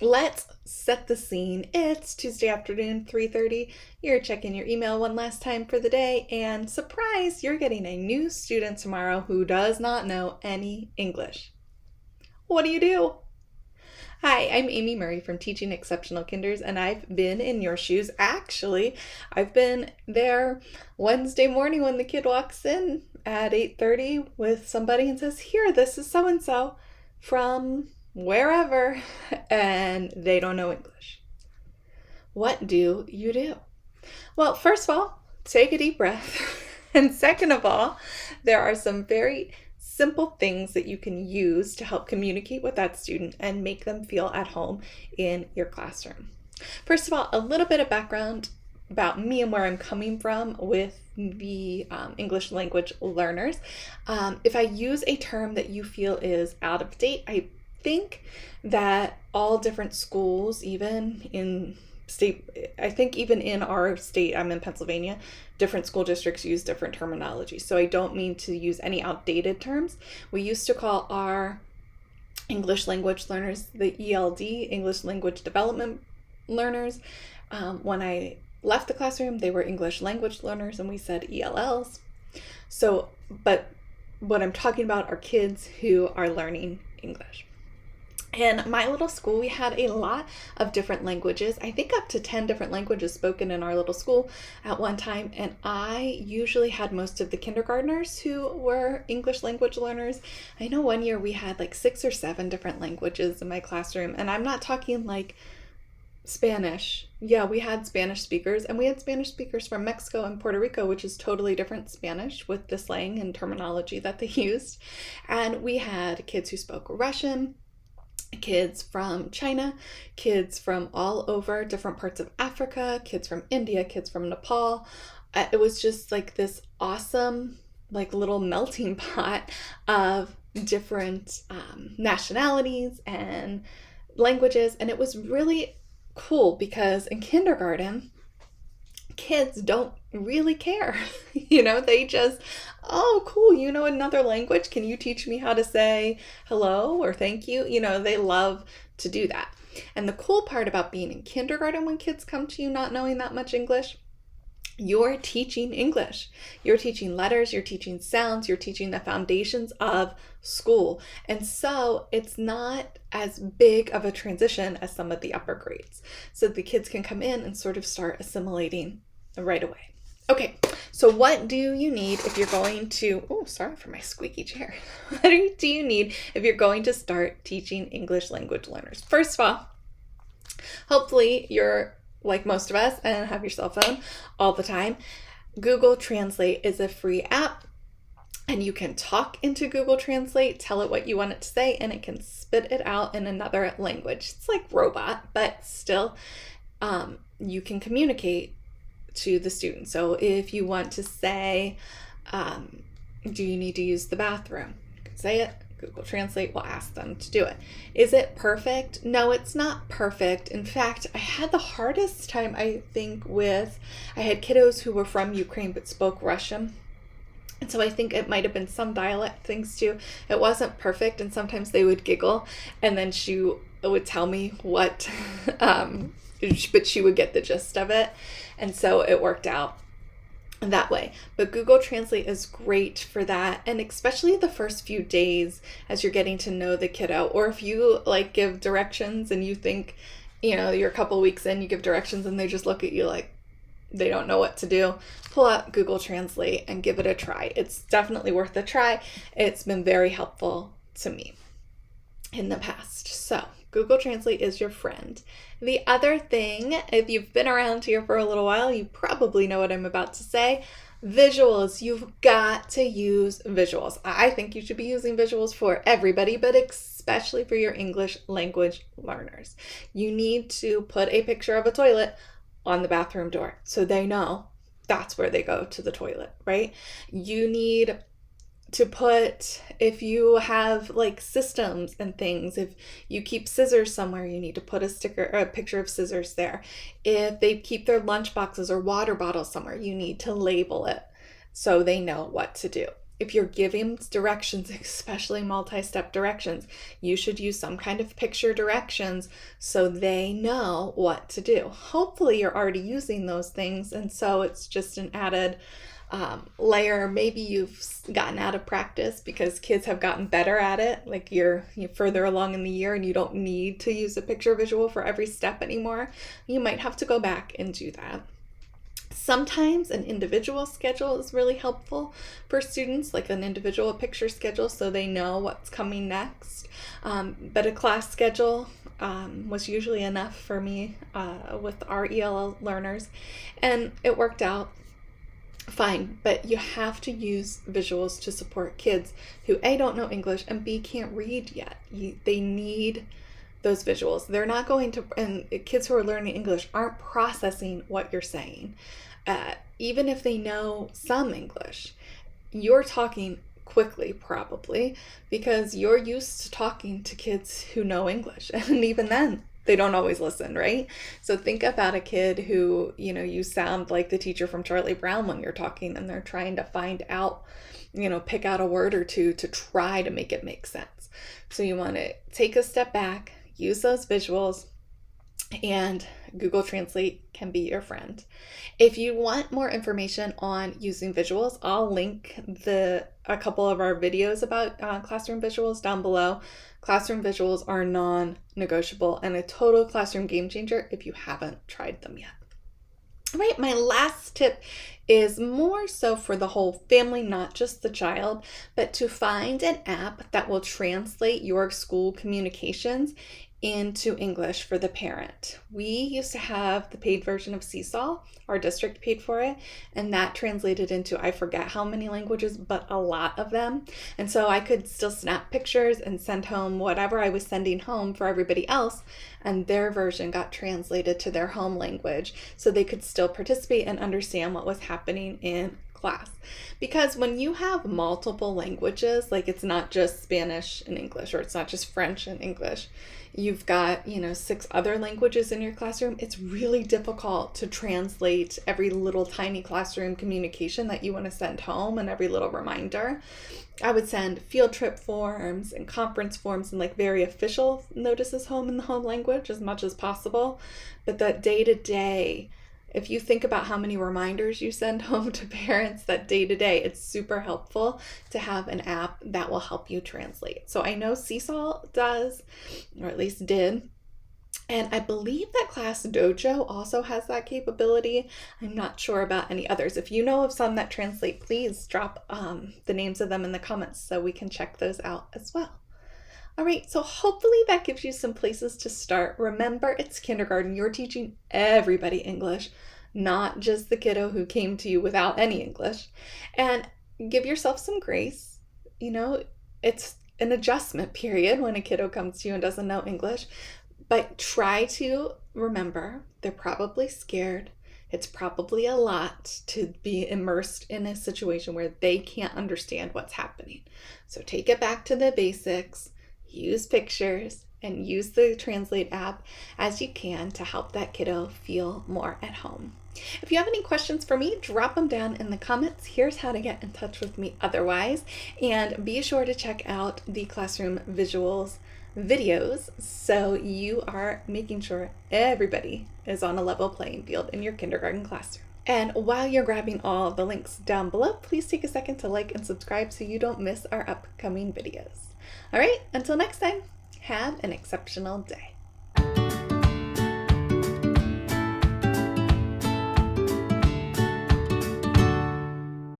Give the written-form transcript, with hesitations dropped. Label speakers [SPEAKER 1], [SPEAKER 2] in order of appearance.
[SPEAKER 1] let's set the scene. It's Tuesday afternoon, 3:30. You're checking your email one last time for the day, and surprise, you're getting a new student tomorrow who does not know any English. What do you do? Hi, I'm Amy Murray from Teaching Exceptional Kinders, and I've been in your shoes. Actually, I've been there Wednesday morning when the kid walks in at 8:30 with somebody and says, "Here, this is so and so from wherever," and they don't know English. What do you do? Well, first of all, take a deep breath. And second of all, there are some very simple things that you can use to help communicate with that student and make them feel at home in your classroom. First of all, a little bit of background about me and where I'm coming from with the English language learners. If I use a term that you feel is out of date, I think that all different schools, even in our state, I'm in Pennsylvania, different school districts use different terminology. So I don't mean to use any outdated terms. We used to call our English language learners the ELD, English language development learners. When I left the classroom, they were English language learners and we said ELLs. So, but what I'm talking about are kids who are learning English. In my little school, we had a lot of different languages. I think up to 10 different languages spoken in our little school at one time. And I usually had most of the kindergartners who were English language learners. I know one year we had like 6 or 7 different languages in my classroom. And I'm not talking like Spanish. Yeah, we had Spanish speakers, and we had Spanish speakers from Mexico and Puerto Rico, which is totally different Spanish with the slang and terminology that they used. And we had kids who spoke Russian, kids from China, kids from all over different parts of Africa, kids from India, kids from Nepal. It was just like this awesome, like little melting pot of different nationalities and languages. And it was really cool because in kindergarten, kids don't really care. They just, "Oh, cool, you know another language? Can you teach me how to say hello or thank you?" They love to do that. And the cool part about being in kindergarten when kids come to you not knowing that much English, you're teaching English. You're teaching letters, you're teaching sounds, you're teaching the foundations of school. And so it's not as big of a transition as some of the upper grades. So the kids can come in and sort of start assimilating right away. Okay, so what do you need if you're going to, oh, sorry for my squeaky chair. What do you need if you're going to start teaching English language learners? First of all, hopefully you're like most of us and have your cell phone all the time. Google Translate is a free app, and you can talk into Google Translate, tell it what you want it to say, and it can spit it out in another language. It's like robot, but still you can communicate to the student. So if you want to say, do you need to use the bathroom? You can say it. Google Translate will ask them to do it. Is it perfect? No, it's not perfect. In fact, I had the hardest time, I think, I had kiddos who were from Ukraine but spoke Russian. And so I think it might have been some dialect things too. It wasn't perfect, and sometimes they would giggle, and then she would tell me what, but she would get the gist of it. And so it worked out that way. But Google Translate is great for that, and especially the first few days as you're getting to know the kiddo. Or if you like give directions and you think, you're a couple weeks in, you give directions and they just look at you like they don't know what to do, pull out Google Translate and give it a try. It's definitely worth a try. It's been very helpful to me in the past. So Google Translate is your friend. The other thing, if you've been around here for a little while, you probably know what I'm about to say. Visuals. You've got to use visuals. I think you should be using visuals for everybody, but especially for your English language learners. You need to put a picture of a toilet on the bathroom door so they know that's where they go to the toilet, right? You need to put, if you have like systems and things, if you keep scissors somewhere, you need to put a sticker or a picture of scissors there. If they keep their lunch boxes or water bottles somewhere, you need to label it so they know what to do. If you're giving directions, especially multi-step directions, you should use some kind of picture directions so they know what to do. Hopefully you're already using those things, and so it's just an added layer. Maybe you've gotten out of practice because kids have gotten better at it. Like you're further along in the year and you don't need to use a picture visual for every step anymore. You might have to go back and do that. Sometimes an individual schedule is really helpful for students, like an individual picture schedule, so they know what's coming next. But a class schedule was usually enough for me with our ELL learners, and it worked out fine. But you have to use visuals to support kids who A, don't know English, and B, can't read yet. They need those visuals. They're not going to, and kids who are learning English aren't processing what you're saying. Even if they know some English, you're talking quickly probably because you're used to talking to kids who know English, and even then they don't always listen, right? So think about a kid who, you sound like the teacher from Charlie Brown when you're talking, and they're trying to find out, pick out a word or two to try to make it make sense. So you want to take a step back, use those visuals, and Google Translate can be your friend. If you want more information on using visuals, I'll link a couple of our videos about classroom visuals down below. Classroom visuals are non-negotiable and a total classroom game changer if you haven't tried them yet. All right, my last tip is more so for the whole family, not just the child, but to find an app that will translate your school communications into English for the parent. We used to have the paid version of Seesaw. Our district paid for it, and that translated into, I forget how many languages, but a lot of them. And so I could still snap pictures and send home whatever I was sending home for everybody else, and their version got translated to their home language so they could still participate and understand what was happening in class. Because when you have multiple languages, like it's not just Spanish and English, or it's not just French and English, you've got 6 other languages in your classroom, it's really difficult to translate every little tiny classroom communication that you want to send home and every little reminder. I would send field trip forms and conference forms and like very official notices home in the home language as much as possible. But that day-to-day, if you think about how many reminders you send home to parents that day to day, it's super helpful to have an app that will help you translate. So I know Seesaw does, or at least did, and I believe that Class Dojo also has that capability. I'm not sure about any others. If you know of some that translate, please drop the names of them in the comments so we can check those out as well. All right, so hopefully that gives you some places to start. Remember, it's kindergarten. You're teaching everybody English, not just the kiddo who came to you without any English. And give yourself some grace. It's an adjustment period when a kiddo comes to you and doesn't know English. But try to remember, they're probably scared. It's probably a lot to be immersed in a situation where they can't understand what's happening. So take it back to the basics. Use pictures and use the Translate app as you can to help that kiddo feel more at home. If you have any questions for me, drop them down in the comments. Here's how to get in touch with me otherwise. And be sure to check out the Classroom Visuals videos so you are making sure everybody is on a level playing field in your kindergarten classroom. And while you're grabbing all the links down below, please take a second to like and subscribe so you don't miss our upcoming videos. All right, until next time, have an exceptional day.